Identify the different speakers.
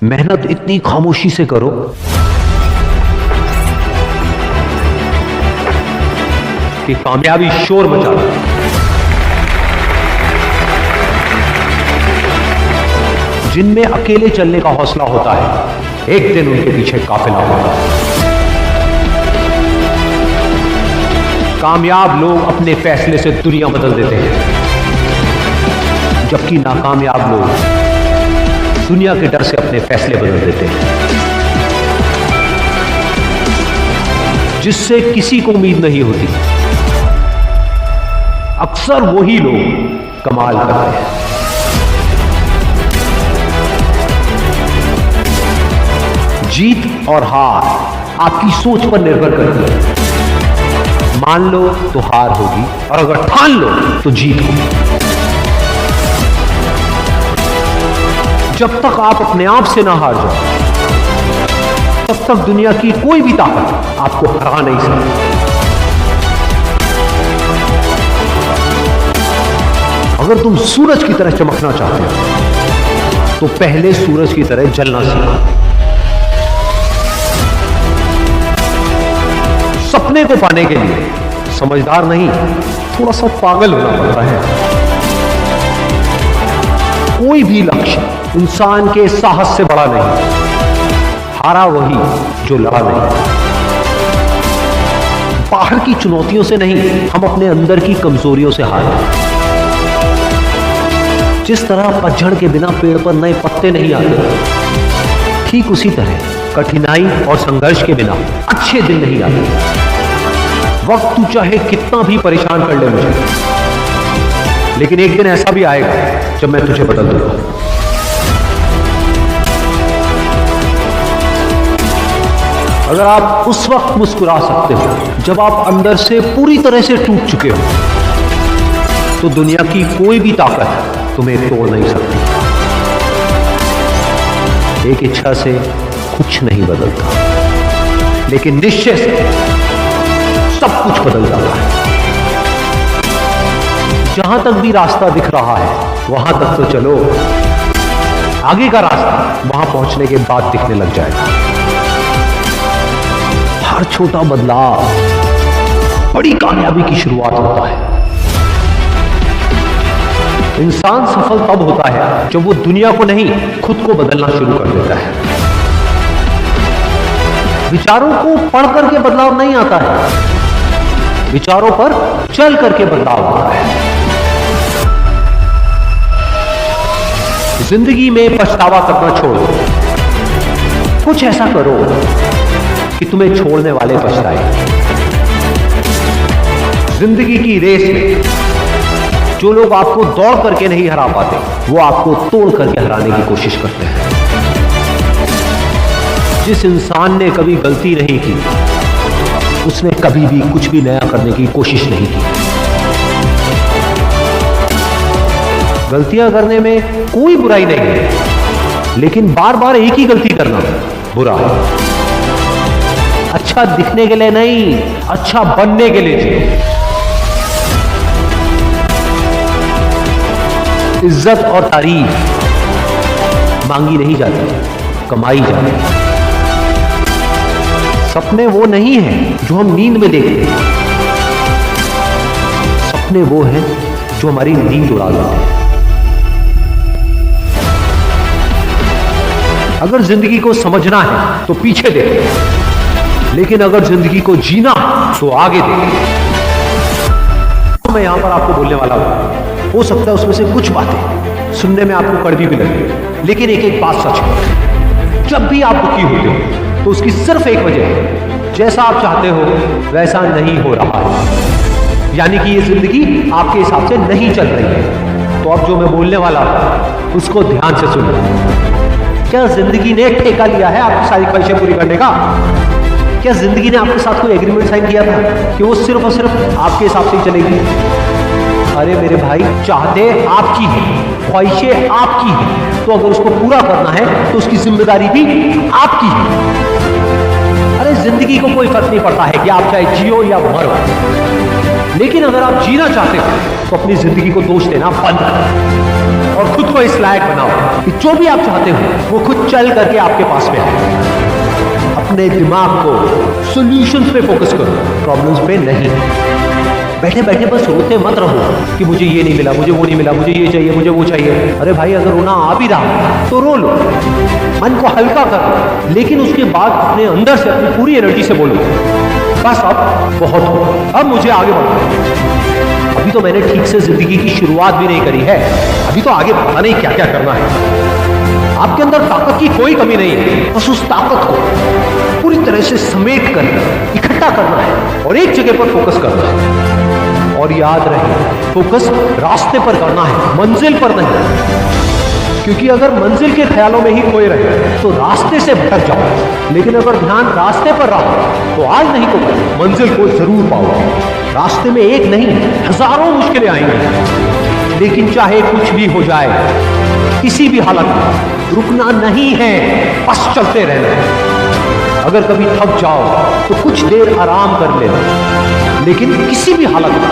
Speaker 1: मेहनत इतनी खामोशी से करो कि कामयाबी शोर मचा दे। जिनमें अकेले चलने का हौसला होता है, एक दिन उनके पीछे काफिला होता है। कामयाब लोग अपने फैसले से दुनिया बदल देते हैं, जबकि नाकामयाब लोग दुनिया के डर से अपने फैसले बदल देते हैं। जिससे किसी को उम्मीद नहीं होती, अक्सर वही लोग कमाल करते हैं। जीत और हार आपकी सोच पर निर्भर करती है। मान लो तो हार होगी, और अगर ठान लो तो जीत होगी। जब तक आप अपने आप से ना हार जाओ, तब तक दुनिया की कोई भी ताकत आपको हरा नहीं सकती। अगर तुम सूरज की तरह चमकना चाहते हो, तो पहले सूरज की तरह जलना सीखो। सपने को पाने के लिए समझदार नहीं, थोड़ा सा पागल होना पड़ता है। कोई भी लक्ष्य इंसान के साहस से बड़ा नहीं। हारा वही जो लड़ा नहीं। बाहर की चुनौतियों से नहीं, हम अपने अंदर की कमजोरियों से हारे। जिस तरह पतझड़ के बिना पेड़ पर नए पत्ते नहीं आते, ठीक उसी तरह कठिनाई और संघर्ष के बिना अच्छे दिन नहीं आते। वक्त तू चाहे कितना भी परेशान कर ले मुझे, लेकिन एक दिन ऐसा भी आएगा जब मैं तुझे बदल दूंगा। अगर आप उस वक्त मुस्कुरा सकते हो जब आप अंदर से पूरी तरह से टूट चुके हो, तो दुनिया की कोई भी ताकत तुम्हें तोड़ नहीं सकती। एक इच्छा से कुछ नहीं बदलता, लेकिन निश्चय से सब कुछ बदल जाता है। जहां तक भी रास्ता दिख रहा है, वहां तक तो चलो। आगे का रास्ता वहां पहुंचने के बाद दिखने लग जाएगा। हर छोटा बदलाव बड़ी कामयाबी की शुरुआत होता है। इंसान सफल तब होता है जब वो दुनिया को नहीं, खुद को बदलना शुरू कर देता है। विचारों को पढ़ करके बदलाव नहीं आता है, विचारों पर चल करके बदलाव आता है। जिंदगी में पछतावा करना छोड़ो। कुछ ऐसा करो कि तुम्हें छोड़ने वाले पछताए। जिंदगी की रेस में जो लोग आपको दौड़ करके नहीं हरा पाते, वो आपको तोड़ करके हराने की कोशिश करते हैं। जिस इंसान ने कभी गलती नहीं की, उसने कभी भी कुछ भी नया करने की कोशिश नहीं की। गलतियां करने में कोई बुराई नहीं है, लेकिन बार बार एक ही गलती करना बुरा है। अच्छा दिखने के लिए नहीं, अच्छा बनने के लिए जियो। इज्जत और तारीफ मांगी नहीं जाती, कमाई जाती है। सपने वो नहीं हैं जो हम नींद में देखते हैं, सपने वो हैं जो हमारी नींद उड़ा देते हैं। अगर जिंदगी को समझना है तो पीछे देखो, लेकिन अगर जिंदगी को जीना तो आगे देखो। तो मैं यहां पर आपको बोलने वाला हूं, हो सकता है उसमें से कुछ बातें सुनने में आपको कड़वी भी लगे, लेकिन एक एक बात सच है। जब भी आप दुखी होते हो तो उसकी सिर्फ एक वजह है, जैसा आप चाहते हो वैसा नहीं हो रहा है। यानी कि ये जिंदगी आपके हिसाब से नहीं चल रही है। तो अब जो मैं बोलने वाला हूं, उसको ध्यान से सुनो। क्या जिंदगी ने ठेका लिया है आपकी सारी ख्वाहिशें पूरी करने का? क्या जिंदगी ने आपके साथ कोई एग्रीमेंट साइन किया था कि वो सिर्फ और सिर्फ आपके हिसाब से ही चलेगी? अरे मेरे भाई, चाहते आपकी है, ख्वाहिशें आपकी है, तो अगर उसको पूरा करना है तो उसकी जिम्मेदारी भी आपकी है। अरे जिंदगी को कोई फर्क नहीं पड़ता है कि आप चाहे जियो या मरो, लेकिन अगर आप जीना चाहते हो तो अपनी जिंदगी को दोष देना बंद करो और खुद को इस लायक बनाओ कि जो भी आप चाहते हो वो खुद चल करके आपके पास में आए। अपने दिमाग को सॉल्यूशंस पे फोकस करो, प्रॉब्लम्स पे नहीं। बैठे बैठे बस रोते मत रहो कि मुझे ये नहीं मिला, मुझे वो नहीं मिला, मुझे ये चाहिए, मुझे वो चाहिए। अरे भाई, अगर रोना आ भी रहा तो रो लो, मन को हल्का करो, लेकिन उसके बाद अपने अंदर से अपनी पूरी एनर्जी से बोलो, बस अब बहुत हो, अब मुझे आगे बढ़ना है। अभी तो मैंने ठीक से जिंदगी की शुरुआत भी नहीं करी है, अभी तो आगे पता नहीं क्या क्या करना है। आपके अंदर ताकत की कोई कमी नहीं है, बस उस ताकत को पूरी तरह से समेट कर इकट्ठा करना है और एक जगह पर फोकस करना है। और याद रहे, फोकस रास्ते पर करना है, मंजिल पर नहीं। क्योंकि अगर मंजिल के ख्यालों में ही खोए रहे तो रास्ते से भटक जाओ, लेकिन अगर ध्यान रास्ते पर रहा तो आज नहीं तो कल मंजिल को जरूर पाओगे। रास्ते में एक नहीं, हजारों मुश्किलें आएंगी, लेकिन चाहे कुछ भी हो जाए, किसी भी हालत में रुकना नहीं है, बस चलते रहना है। अगर कभी थक जाओ तो कुछ देर आराम कर लेना, लेकिन किसी भी हालत में